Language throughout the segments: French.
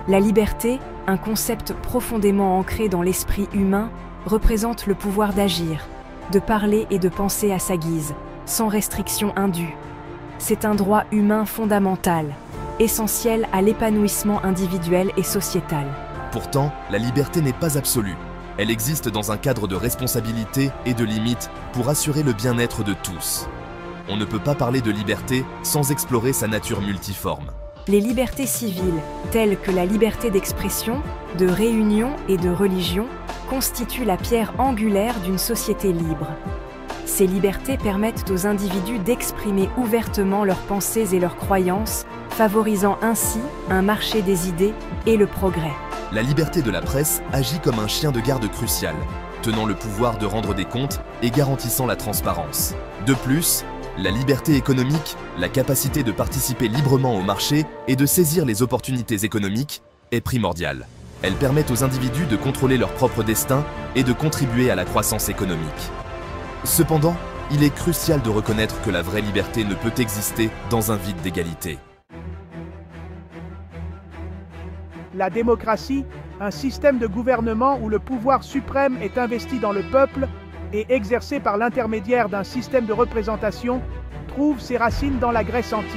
La liberté, un concept profondément ancré dans l'esprit humain, représente le pouvoir d'agir, de parler et de penser à sa guise, sans restriction indue. C'est un droit humain fondamental, essentiel à l'épanouissement individuel et sociétal. Pourtant, la liberté n'est pas absolue. Elle existe dans un cadre de responsabilité et de limites pour assurer le bien-être de tous. On ne peut pas parler de liberté sans explorer sa nature multiforme. Les libertés civiles, telles que la liberté d'expression, de réunion et de religion, constituent la pierre angulaire d'une société libre. Ces libertés permettent aux individus d'exprimer ouvertement leurs pensées et leurs croyances, favorisant ainsi un marché des idées et le progrès. La liberté de la presse agit comme un chien de garde crucial, tenant le pouvoir de rendre des comptes et garantissant la transparence. De plus, la liberté économique, la capacité de participer librement au marché et de saisir les opportunités économiques, est primordiale. Elle permet aux individus de contrôler leur propre destin et de contribuer à la croissance économique. Cependant, il est crucial de reconnaître que la vraie liberté ne peut exister dans un vide d'égalité. La démocratie, un système de gouvernement où le pouvoir suprême est investi dans le peuple et exercé par l'intermédiaire d'un système de représentation, trouve ses racines dans la Grèce antique.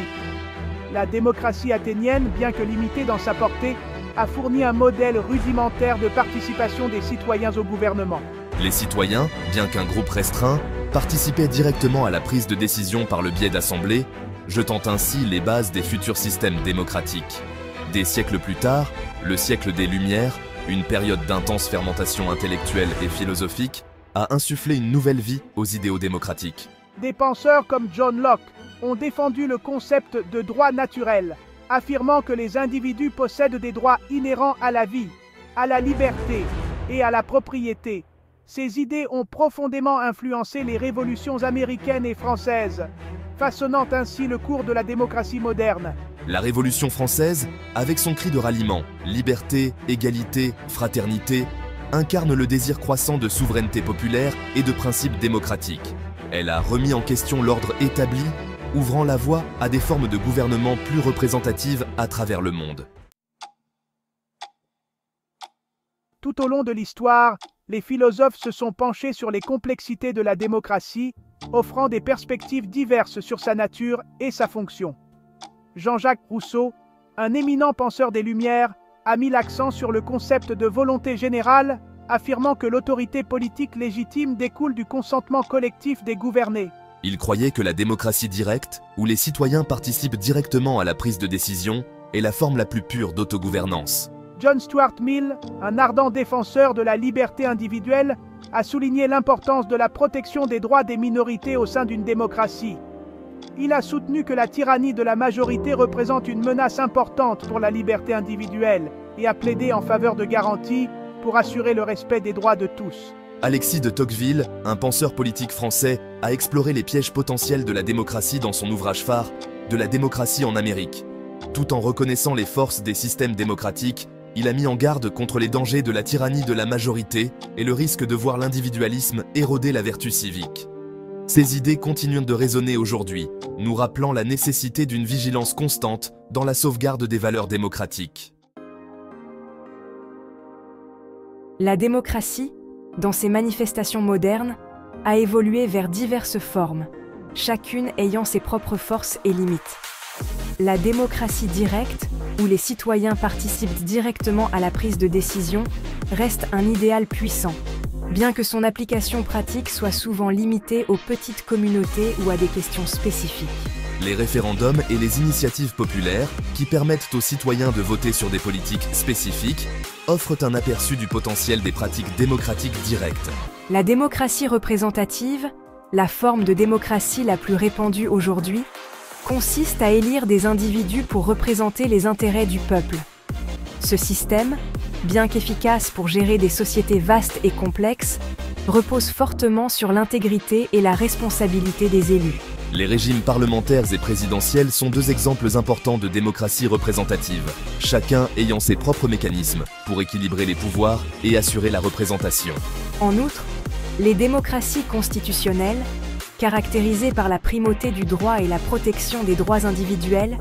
La démocratie athénienne, bien que limitée dans sa portée, a fourni un modèle rudimentaire de participation des citoyens au gouvernement. Les citoyens, bien qu'un groupe restreint, participaient directement à la prise de décision par le biais d'assemblées, jetant ainsi les bases des futurs systèmes démocratiques. Des siècles plus tard, le siècle des Lumières, une période d'intense fermentation intellectuelle et philosophique, a insufflé une nouvelle vie aux idéaux démocratiques. Des penseurs comme John Locke ont défendu le concept de droit naturel, affirmant que les individus possèdent des droits inhérents à la vie, à la liberté et à la propriété. Ces idées ont profondément influencé les révolutions américaines et françaises, façonnant ainsi le cours de la démocratie moderne. La Révolution française, avec son cri de ralliement « Liberté, égalité, fraternité », incarne le désir croissant de souveraineté populaire et de principes démocratiques. Elle a remis en question l'ordre établi, ouvrant la voie à des formes de gouvernement plus représentatives à travers le monde. Tout au long de l'histoire, les philosophes se sont penchés sur les complexités de la démocratie, offrant des perspectives diverses sur sa nature et sa fonction. Jean-Jacques Rousseau, un éminent penseur des Lumières, a mis l'accent sur le concept de volonté générale, affirmant que l'autorité politique légitime découle du consentement collectif des gouvernés. Il croyait que la démocratie directe, où les citoyens participent directement à la prise de décision, est la forme la plus pure d'autogouvernance. John Stuart Mill, un ardent défenseur de la liberté individuelle, a souligné l'importance de la protection des droits des minorités au sein d'une démocratie. Il a soutenu que la tyrannie de la majorité représente une menace importante pour la liberté individuelle et a plaidé en faveur de garanties pour assurer le respect des droits de tous. Alexis de Tocqueville, un penseur politique français, a exploré les pièges potentiels de la démocratie dans son ouvrage phare « De la démocratie en Amérique ». Tout en reconnaissant les forces des systèmes démocratiques, il a mis en garde contre les dangers de la tyrannie de la majorité et le risque de voir l'individualisme éroder la vertu civique. Ces idées continuent de résonner aujourd'hui, nous rappelant la nécessité d'une vigilance constante dans la sauvegarde des valeurs démocratiques. La démocratie, dans ses manifestations modernes, a évolué vers diverses formes, chacune ayant ses propres forces et limites. La démocratie directe, où les citoyens participent directement à la prise de décision, reste un idéal puissant, bien que son application pratique soit souvent limitée aux petites communautés ou à des questions spécifiques. Les référendums et les initiatives populaires, qui permettent aux citoyens de voter sur des politiques spécifiques, offrent un aperçu du potentiel des pratiques démocratiques directes. La démocratie représentative, la forme de démocratie la plus répandue aujourd'hui, consiste à élire des individus pour représenter les intérêts du peuple. Ce système, bien qu'efficace pour gérer des sociétés vastes et complexes, repose fortement sur l'intégrité et la responsabilité des élus. Les régimes parlementaires et présidentiels sont deux exemples importants de démocratie représentative, chacun ayant ses propres mécanismes pour équilibrer les pouvoirs et assurer la représentation. En outre, les démocraties constitutionnelles, caractérisées par la primauté du droit et la protection des droits individuels,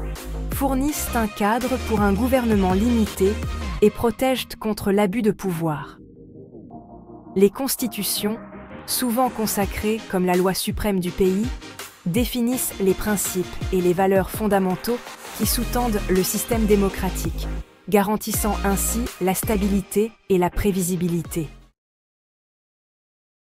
fournissent un cadre pour un gouvernement limité et protègent contre l'abus de pouvoir. Les constitutions, souvent consacrées comme la loi suprême du pays, définissent les principes et les valeurs fondamentaux qui sous-tendent le système démocratique, garantissant ainsi la stabilité et la prévisibilité.